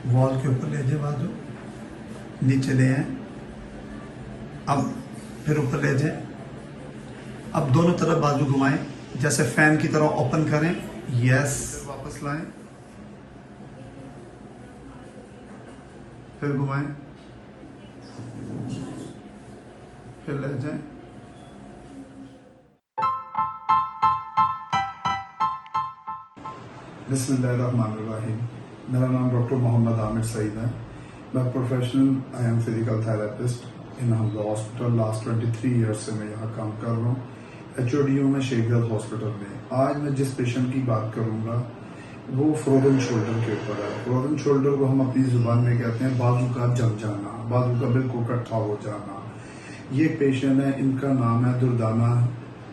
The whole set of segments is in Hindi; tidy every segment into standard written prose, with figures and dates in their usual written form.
वॉल के ऊपर ले जाए बाजू, नीचे ले आए, अब फिर ऊपर ले जाए। अब दोनों तरफ बाजू घुमाएं, जैसे फैन की तरह ओपन करें। यस, वापस लाएं, फिर घुमाएं, फिर ले जाएं। बिस्मिल्लाहिर्रहमानिर्रहीम। मेरा नाम डॉक्टर मोहम्मद आमिर सईद है। मैं professional I am physical therapist in Hamza hospital. Last 23 years से मैं यहाँ काम कर रहा हूँ, HODU में, शेख ज़ायद हॉस्पिटल में। आज मैं जिस पेशेंट की बात करूँगा वो फ्रोजन शोल्डर के ऊपर है। फ्रोजन शोल्डर को हम अपनी जुबान में कहते हैं बाजू का जम जाना, बाजू का बिल्कुल इकट्ठा हो जाना। ये पेशेंट है, इनका नाम है दुर्दाना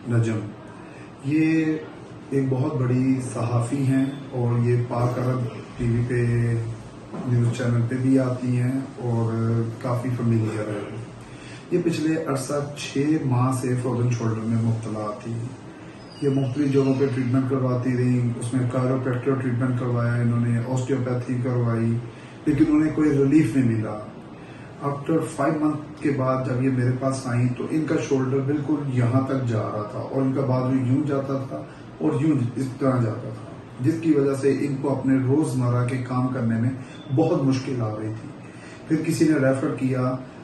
नजम। ये एक बहुत बड़ी सहाफ़ी हैं और ये पाक अरब TV पे न्यूज़ चैनल पे भी आती हैं और काफ़ी फेमिलियर है। ये पिछले अरसा 6 माह से फ्रोजन शोल्डर में मुब्तला थी। ये मुख्तलिफ जगहों पे ट्रीटमेंट करवाती रही, उसमें कायरोप्रैक्टर ट्रीटमेंट करवाया इन्होंने, ऑस्टियोपैथी करवाई, लेकिन उन्हें कोई रिलीफ नहीं मिला। आफ्टर 5 मंथ के बाद जब ये मेरे पास आई तो इनका शोल्डर बिल्कुल यहाँ तक जा रहा था और इनका बाजू यूं जाता था और यूं इस तरह जाता था, जिसकी वजह से इनको अपने रोजमर्रा के काम करने में बहुत मुश्किल आ रही थी। फिर किसी ने रेफर किया।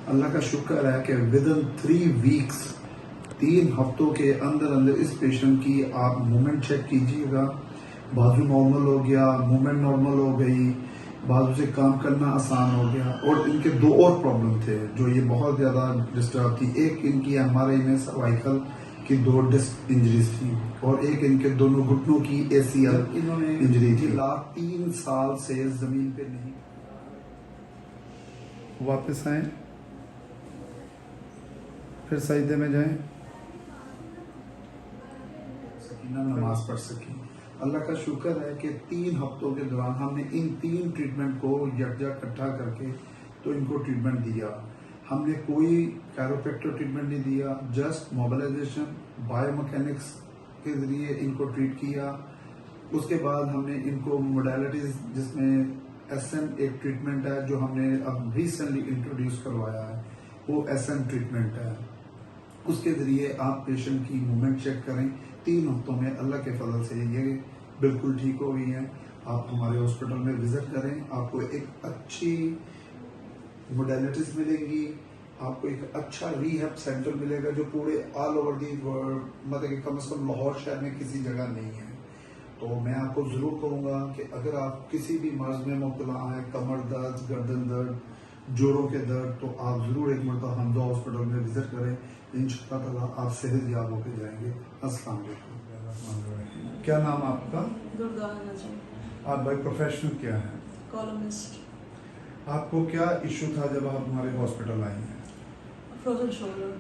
अल्लाह का शुक्र है कि विदिन 3 वीक्स, 3 हफ्तों के अंदर अंदर इस पेशेंट की आप मूवमेंट चेक कीजिएगा, बाजू नॉर्मल हो गया, मूवमेंट नॉर्मल हो गई, बाजू से काम करना आसान हो गया। और इनके 2 और प्रॉब्लम थे जो ये बहुत ज्यादा डिस्टर्ब थी। एक इनकी MRI में सर्वाइकल की 2 डिस्क इंजरीज थी और एक इनके दोनों घुटनों की ACL इन्होंने इंजरी थी। 3 साल से जमीन पे नहीं। वापस आए, फिर सजदे में जाएं, सकीना नमाज पढ़ सकी। अल्लाह का शुक्र है कि 3 हफ्तों के दौरान हमने इन 3 ट्रीटमेंट को यकजा इकट्ठा करके तो इनको ट्रीटमेंट दिया। हमने कोई कायरोप्रैक्टर ट्रीटमेंट नहीं दिया, जस्ट मोबिलाइजेशन, बायोमैकेनिक्स के जरिए इनको ट्रीट किया। उसके बाद हमने इनको मोडालिटीज, जिसमें SM एक ट्रीटमेंट है जो हमने अब रिसेंटली इंट्रोड्यूस करवाया है, वो SM ट्रीटमेंट है। उसके जरिए आप पेशेंट की मूवमेंट चेक करें। 3 हफ्तों में अल्लाह के फजल से ये बिल्कुल ठीक हो गई हैं। आप हमारे हॉस्पिटल में विजिट करें, आपको एक अच्छी मोडालिटीज मिलेंगी, आपको एक अच्छा रीहैब सेंटर मिलेगा जो पूरे ऑल ओवर दी वर्ल्ड, मतलब कि कम से कम लाहौर शहर में किसी जगह नहीं है। तो मैं आपको जरूर कहूँगा कि अगर आप किसी भी मर्ज में मुब्तला हैं, कमर दर्द, गर्दन दर्द, जोड़ों के दर्द, तो आप जरूर एक मरतबा हमजा हॉस्पिटल में विजिट करें। इंशाअल्लाह आप सेहत याब होकर जाएंगे। अस्सलाम वालेकुम। क्या नाम आपका? दुर्दाना नजम। आप बाय प्रोफेशनल क्या है? कॉलमिस्ट। आपको क्या इशू था जब आप हमारे हॉस्पिटल आई हैं? Frozen shoulder.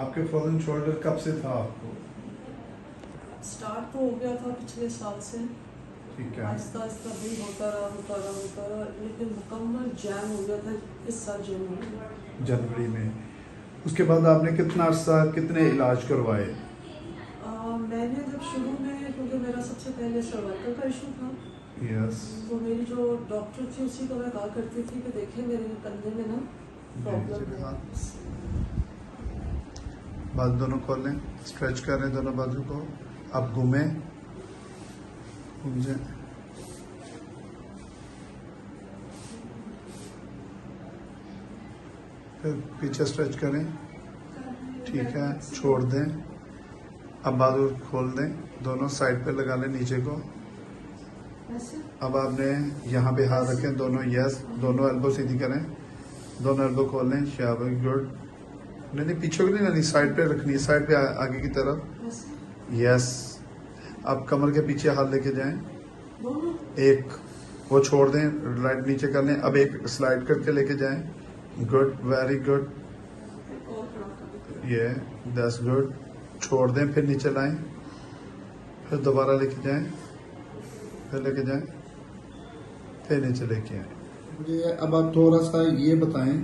आपके फ्रोजन शोल्डर कब से था आपको? स्टार्ट तो हो गया था पिछले साल से, ठीक है, आहिस्ता आहिस्ता भी होता रहा, लेकिन मुकम्मल जैम हो गया था इस साल जनवरी में। उसके बाद आपने कितना अर्सा, कितने इलाज करवाए? मैंने जब शुरू में, क्योंकि मेरा सबसे पहले सर्वाइकल का इशू था, यस, तो मेरी जो डॉक्टर थी उसी को मैं कहा करती थी कि देखिए मेरे कंधे में ना प्रॉब्लम है। बाजू दोनों खोलें, स्ट्रेच करें दोनों बाजू को, अब घूमें, घूम जाए, फिर पीछे स्ट्रेच करें, ठीक है, छोड़ दें। अब बाजू खोल दें, दोनों साइड पे लगा लें नीचे को। अब आपने यहाँ पे हाथ रखें दोनों, यस, दोनों एल्बो सीधी करें, दोनों एल्बो खोल लें, शाबाश, गुड। नहीं पीछे को नहीं, साइड पे रखनी है, साइड पे आगे की तरफ, यस। अब कमर के पीछे हाथ लेके जाएं, एक वो छोड़ दें, राइट नीचे कर लें, अब एक स्लाइड करके लेके जाएं, गुड, वेरी गुड, ये दैट्स गुड। छोड़ दें, फिर नीचे लाएं, फिर दोबारा लेके जाएं, फिर लेके जाएं, फिर नीचे लेके आए। मुझे अब आप थोड़ा सा ये बताएं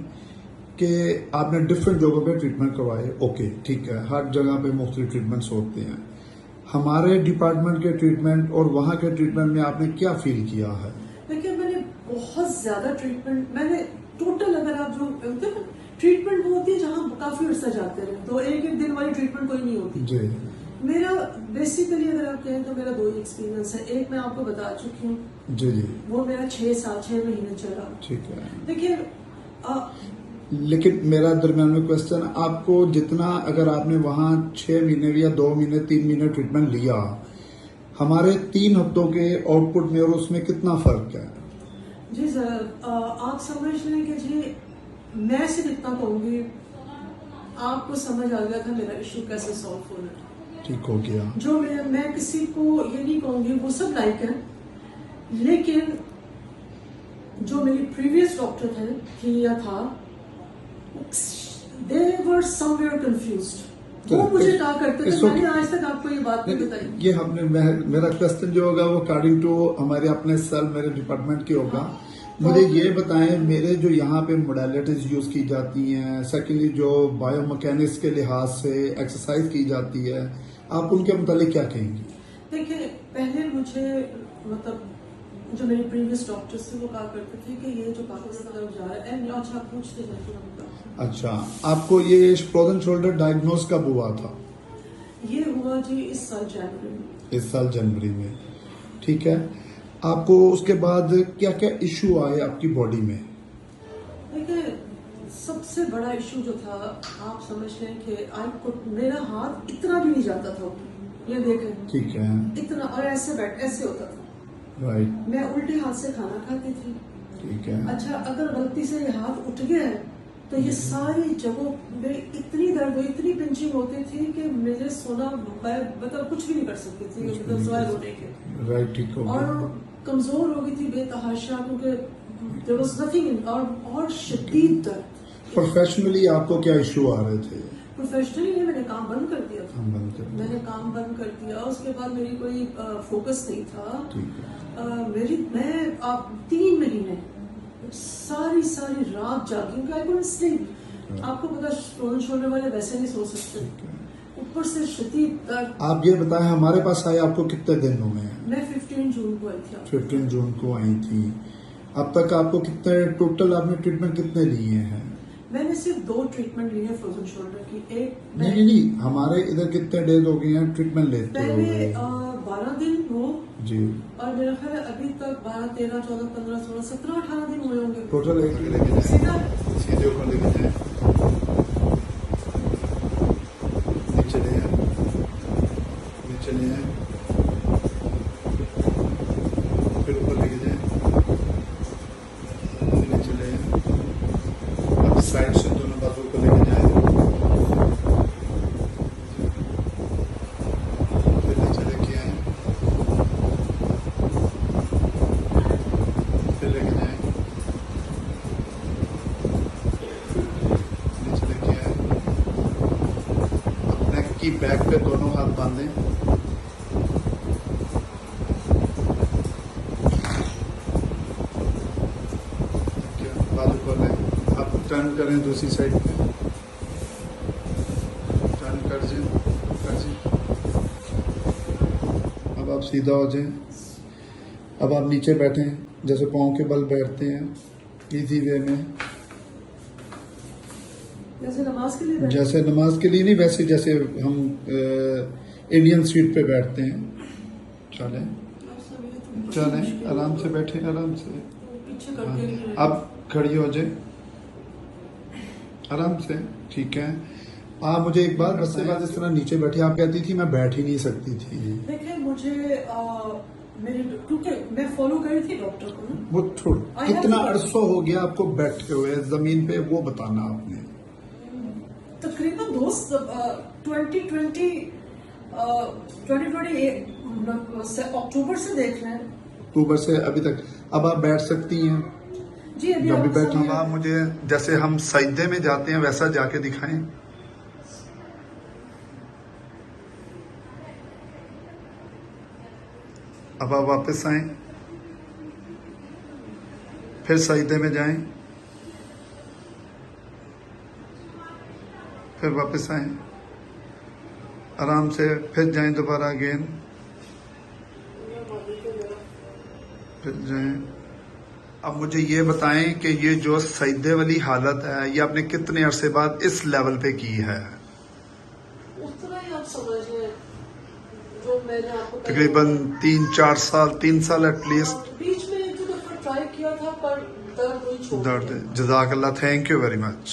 कि आपने डिफरेंट जगहों पे ट्रीटमेंट करवाए, ओके ठीक है, हर जगह पे मुख्तलिफ ट्रीटमेंट्स होते हैं। हमारे डिपार्टमेंट के ट्रीटमेंट और वहाँ के ट्रीटमेंट में आपने क्या फील किया है? देखिए मैंने बहुत ज्यादा ट्रीटमेंट मैंने टोटल, अगर आप जो ट्रीटमेंट वो होती है जहाँ काफी अर्सा जाते रहे, तो एक एक दिन वाली ट्रीटमेंट कोई नहीं होती। जी मेरा बेसिकली अगर आप कहें तो मेरा 2 ही एक्सपीरियंस है। एक मैं आपको बता चुकी हूँ, जी जी वो मेरा 6 महीने चला। ठीक है। देखिए लेकिन मेरा दरम्यान में क्वेश्चन, आपको जितना, अगर आपने वहाँ 6 महीने या 2 महीने 3 महीने ट्रीटमेंट लिया, हमारे 3 हफ्तों के आउटपुट में और उसमें कितना फर्क है? जी सर, आप समझ लें कि जी मैं सिर्फ इतना कहूंगी, आपको समझ आ गया था मेरा इशू कैसे सॉल्व होना है। ठीक हो गया। जो मैं किसी को ये नहीं कहूंगी वो सब लाइक है, लेकिन जो मेरी प्रीवियस डॉक्टर थे किया था, दे वर समवेयर कंफ्यूज्ड। वो मुझे कहा करते थे, मैंने आज तक आपको ये बात नहीं बताई। ये हमने मेरा क्वेश्चन जो होगा वो अकॉर्डिंग टू हमारे अपने सेल मेरे डिपार्टमेंट के होगा। मुझे ये बताएं, मेरे जो यहाँ पे मोडालिटीज यूज की जाती हैं, सेकेंडली जो बायोमैकेनिक्स के लिहाज से एक्सरसाइज की जाती है, आप उनके मुतालिक क्या कहेंगी? देखिए, पहले मुझे मतलब जो मेरे प्रीवियस डॉक्टर्स थे वो कहा करते थे कि ये जो पाकिस्तान तरफ जा रहा है, अच्छा पूछते जाते। अच्छा, आपको ये फ्रोजन शोल्डर डायग्नोज कब हुआ था? ये हुआ जी इस साल जनवरी में। इस साल जनवरी में, ठीक है। आपको उसके बाद क्या क्या इश्यू आए आपकी बॉडी में? देखिए, सबसे बड़ा इशू जो था, आप समझ लें कि मेरा हाथ इतना भी नहीं जाता था, ये देखें, ठीक है, इतना, और ऐसे होता था। राइट। मैं उल्टे हाथ से खाना खाती थी। ठीक है। अच्छा, अगर गलती से ये हाथ उठ गया है तो ये सारी जगहों में इतनी दर्द हुई, इतनी पिंचिंग होती थी कि मुझे सोना, मतलब कुछ भी नहीं कर सकती थी, मतलब सवाल होने के। राइट, ठीक हो और गया। कमजोर हो गई थी बेतहाशा, क्योंकि देयर वाज नथिंग, और शदीद दर्द। प्रोफेशनली आपको क्या इश्यू आ रहे थे? प्रोफेशनली मैंने काम बंद कर दिया था। बंद कर दिया। मैंने काम बंद कर दिया, उसके बाद मेरी कोई फोकस नहीं था। ठीक है। मैं 3 महीने सारी रात जागी, क्योंकि आई कुडंट स्लीप। आपको पता, फ्रोजन शोल्डर वाले वैसे नहीं सो सकते, ऊपर से शदीद दर्द। आप ये बताएं, हमारे पास आए आपको कितने दिन हुए हैं? मैं 15 जून को आई थी। 15 जून को आई थी। अब तक आपको कितने टोटल आपने ट्रीटमेंट कितने लिए हैं? मैंने सिर्फ 2 ट्रीटमेंट लिए हैं फ्रोजन शोल्डर की। एक नहीं, हमारे इधर कितने डेज हो गए हैं ट्रीटमेंट लेते पहले हुए? 12 दिन हो जी। और मेरा ख्याल है अभी तक 12, 13, 14, 15, 16, 17, 18 दिन हुए होंगे टोटल एक सीधा। सीधे ऊपर लेके जाए, नीचे ले आए, नीचे ले आए, फिर ऊपर लेके जाए, नीचे ले आए, अब साइड से दोनों बाजू को लेके जाए, फिर नीचे लेके आए, फिर लेके जाए, नीचे लेके आए। अब नेक की बैक पे दोनों हाथ बांधें, बाजू खोल लें। आप टर्न करें दूसरी साइड पे, टर्न कर जी। अब आप सीधा हो जाएं। अब आप नीचे बैठें, जैसे पाँव के बल बैठते हैं, इजी वे में, जैसे नमाज के लिए बैठे। जैसे नमाज के लिए नहीं, वैसे जैसे हम इंडियन सीट पे बैठते हैं। चलें, आराम से बैठे, आराम से। पीछे करके अब खड़ी हो जाए आराम से, ठीक है। आप मुझे एक बात बस से बात, इस तरह नीचे बैठी आप कहती थी मैं बैठ ही नहीं सकती थी। देखिए, मुझे मेरे, क्योंकि मैं फॉलो कर रही थी डॉक्टर को ना। वो कितना अरसा हो गया आपको बैठे हुए जमीन पे, वो बताना आपने। तकरीबन 2020 अक्टूबर से देख रहे हैं। अक्टूबर से अभी तक। अब आप बैठ सकती हैं जी, अभी जब भी आप बैठा। समझ- आप मुझे जैसे हम सजदे में जाते हैं वैसा जाके दिखाएं। अब आप वापस आए, फिर सजदे में जाएं, फिर वापस आए, आराम से, फिर जाएं दोबारा अगेन, फिर जाएं। अब मुझे ये बताएं कि ये जो सजदे वाली हालत है ये आपने कितने अरसे बाद इस लेवल पे की है? उतना ही आप समझ लें जो मैंने आपको तकरीबन 3 साल एटलीस्ट। बीच में एक दो दफा ट्राई किया था पर दर्द हुई छोड़ दर्द दिया। जज़ाकल्लाह, थैंक यू वेरी मच।